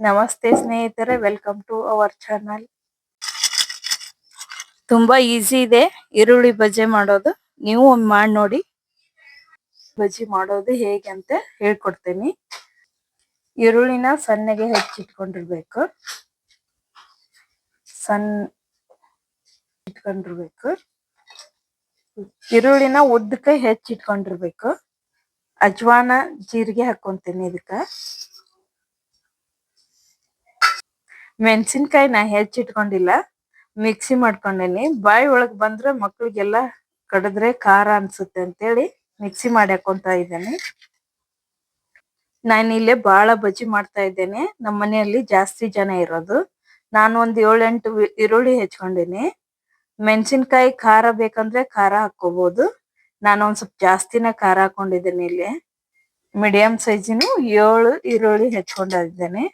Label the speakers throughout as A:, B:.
A: ನಮಸ್ತೆ ಸ್ನೇಹಿತರೆ, welcome to our channel. ತುಂಬಾ ಈಸಿ ಇದೆ ಈರುಳ್ಳಿ ಬಜ್ಜಿ ಮಾಡೋದು. ನೀವು ಒಮ್ಮೆ ಮಾಡಿ ನೋಡಿ. ಬಜ್ಜಿ ಮಾಡೋದು ಹೇಗೆ ಅಂತ ಹೇಳ್ಕೊಡ್ತೀನಿ. ಈರುಳ್ಳಿನ ಸಣ್ಣಗೆ ಹೆಚ್ಚಿಟ್ಕೊಂಡಿರ್ಬೇಕು. ಈರುಳ್ಳಿನ ಉದ್ದಕ್ಕೆ ಹೆಚ್ಚಿಟ್ಕೊಂಡಿರ್ಬೇಕು. ಅಜ್ವಾನ ಜೀರಿಗೆ ಹಾಕೊಂತೀನಿ ಇದಕ್ಕ. ಮೆಣಸಿನ್ಕಾಯಿ ನಾ ಹೆಚ್ಚಿಟ್ಕೊಂಡಿಲ್ಲ, ಮಿಕ್ಸಿ ಮಾಡ್ಕೊಂಡೇನಿ. ಬಾಯಿ ಒಳಗ್ ಬಂದ್ರೆ ಮಕ್ಳಿಗೆಲ್ಲ ಕಡಿದ್ರೆ ಖಾರ ಅನ್ಸುತ್ತೆ ಅಂತೇಳಿ ಮಿಕ್ಸಿ ಮಾಡಿ ಹಾಕೊಂತ ಇದ್ದೇನೆ. ನಾನು ಇಲ್ಲೇ ಬಾಳ ಬಜ್ಜಿ ಮಾಡ್ತಾ ಇದ್ದೇನೆ. ನಮ್ಮ ಮನೆಯಲ್ಲಿ ಜಾಸ್ತಿ ಜನ ಇರೋದು. ನಾನು ಒಂದ್ 7-8 ಈರುಳ್ಳಿ ಹೆಚ್ಕೊಂಡೇನಿ. ಮೆಣಸಿನ್ಕಾಯಿ ಖಾರ ಬೇಕಂದ್ರೆ ಖಾರ ಹಾಕೋಬಹುದು. ನಾನು ಒಂದ್ ಸ್ವಲ್ಪ ಜಾಸ್ತಿನ ಖಾರ ಹಾಕೊಂಡಿದ್ದೇನೆ. ಇಲ್ಲಿ ಮೀಡಿಯಂ ಸೈಜಿನ 7 ಈರುಳ್ಳಿ ಹೆಚ್ಕೊಂಡಿದ್ದೇನೆ.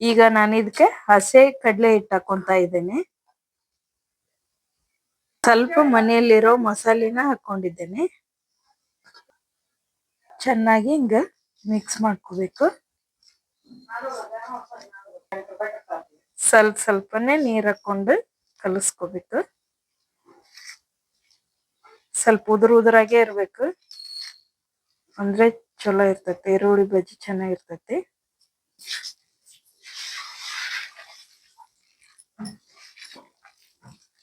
A: ಈಗ ನಾನು ಇದಕ್ಕೆ ಹಸೆ ಕಡ್ಲೆ ಹಿಟ್ಟು ಹಾಕೊಂತ ಇದ್ದೇನೆ. ಸ್ವಲ್ಪ ಮನೆಯಲ್ಲಿರೋ ಮಸಾಲೆನ ಹಾಕೊಂಡಿದ್ದೇನೆ. ಚೆನ್ನಾಗಿ ಹಿಂಗ ಮಿಕ್ಸ್ ಮಾಡ್ಕೋಬೇಕು. ಸ್ವಲ್ಪನೇ ನೀರ್ ಹಾಕೊಂಡು ಕಲಸ್ಕೋಬೇಕು. ಸ್ವಲ್ಪ ಉದುರಾಗೆ ಇರ್ಬೇಕು, ಅಂದ್ರೆ ಚಲೋ ಇರ್ತೈತಿ. ಈರುಳ್ಳಿ ಬಜ್ಜಿ ಚೆನ್ನಾಗಿರ್ತೈತಿ.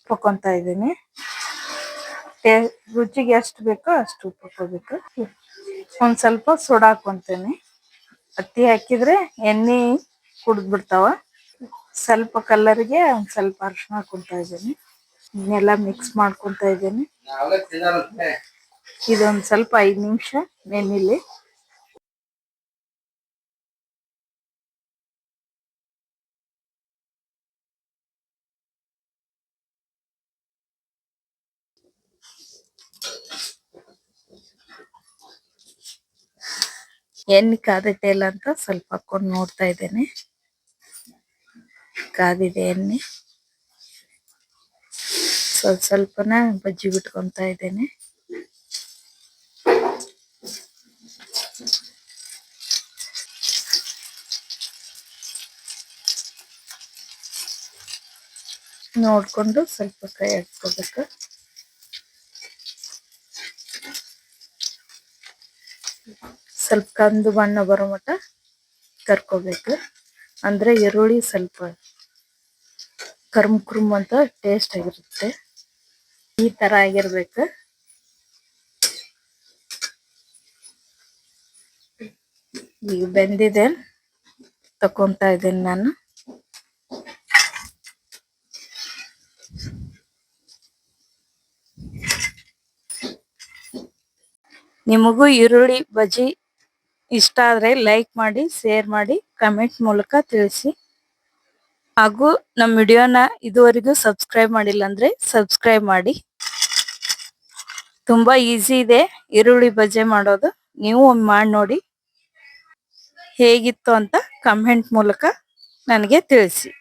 A: ಹಾಕೊಂತ ಇದ್ದೀನಿ. ರುಚಿಗೆ ಎಷ್ಟು ಬೇಕೋ ಅಷ್ಟು ಉಪ್ಪು ಹಾಕೋಬೇಕು. ಒಂದ್ ಸ್ವಲ್ಪ ಸೋಡಾ ಹಾಕೊಂತೇನೆ. ಅತಿ ಹಾಕಿದ್ರೆ ಎಣ್ಣೆ ಕುಡ್ದ್ ಬಿಡ್ತಾವ. ಸ್ವಲ್ಪ ಕಲರ್ಗೆ ಒಂದ್ ಸ್ವಲ್ಪ ಅರಿಶಿನ ಹಾಕೊಂತ ಇದ್ದೀನಿ. ಇದನ್ನೆಲ್ಲ ಮಿಕ್ಸ್ ಮಾಡ್ಕೊಂತ ಇದ್ದೀನಿ. ಇದೊಂದ್ ಸ್ವಲ್ಪ 5 ನಿಮಿಷ ನೆನಿಲಿ. ಎಣ್ಣೆ ಕಾದೈತೆ ಇಲ್ಲ ಅಂತ ಸ್ವಲ್ಪ ಹಾಕೊಂಡು ನೋಡ್ತಾ ಇದ್ದೇನೆ. ಕಾದಿದೆ ಎಣ್ಣೆ. ಸ್ವಲ್ಪನ ಬಜ್ಜಿ ಬಿಟ್ಕೊಂತ ಇದ್ದೇನೆ. ನೋಡ್ಕೊಂಡು ಸ್ವಲ್ಪ ಕೈ ಹಾಕ್ಕೋಬೇಕು. ಸ್ವಲ್ಪ ಕಂದು ಬಣ್ಣ ಬರೋ ಮಟ್ಟ ಕರ್ಕೋಬೇಕು. ಅಂದ್ರೆ ಈರುಳ್ಳಿ ಸ್ವಲ್ಪ ಕರ್ಮ್ ಅಂತ ಟೇಸ್ಟ್ ಆಗಿರುತ್ತೆ. ಈ ತರ ಆಗಿರ್ಬೇಕು. ಈಗ ಬೆಂದಿದೆ, ತಕೊಂತ ಇದ್ದೇನೆ ನಾನು. ನಿಮಗೂ ಈರುಳ್ಳಿ ಬಜ್ಜಿ ಇಷ್ಟ ಆದ್ರೆ ಲೈಕ್ ಮಾಡಿ, ಶೇರ್ ಮಾಡಿ, ಕಮೆಂಟ್ ಮೂಲಕ ತಿಳಿಸಿ. ಹಾಗೂ ನಮ್ಮ ವಿಡಿಯೋನ ಇದುವರೆಗೂ ಸಬ್ಸ್ಕ್ರೈಬ್ ಮಾಡಿಲ್ಲ ಅಂದ್ರೆ ಸಬ್ಸ್ಕ್ರೈಬ್ ಮಾಡಿ. ತುಂಬಾ ಈಸಿ ಇದೆ ಈರುಳ್ಳಿ ಬಜ್ಜಿ ಮಾಡೋದು. ನೀವು ಒಮ್ಮೆ ಮಾಡಿ ನೋಡಿ. ಹೇಗಿತ್ತು ಅಂತ ಕಮೆಂಟ್ ಮೂಲಕ ನನಗೆ ತಿಳಿಸಿ.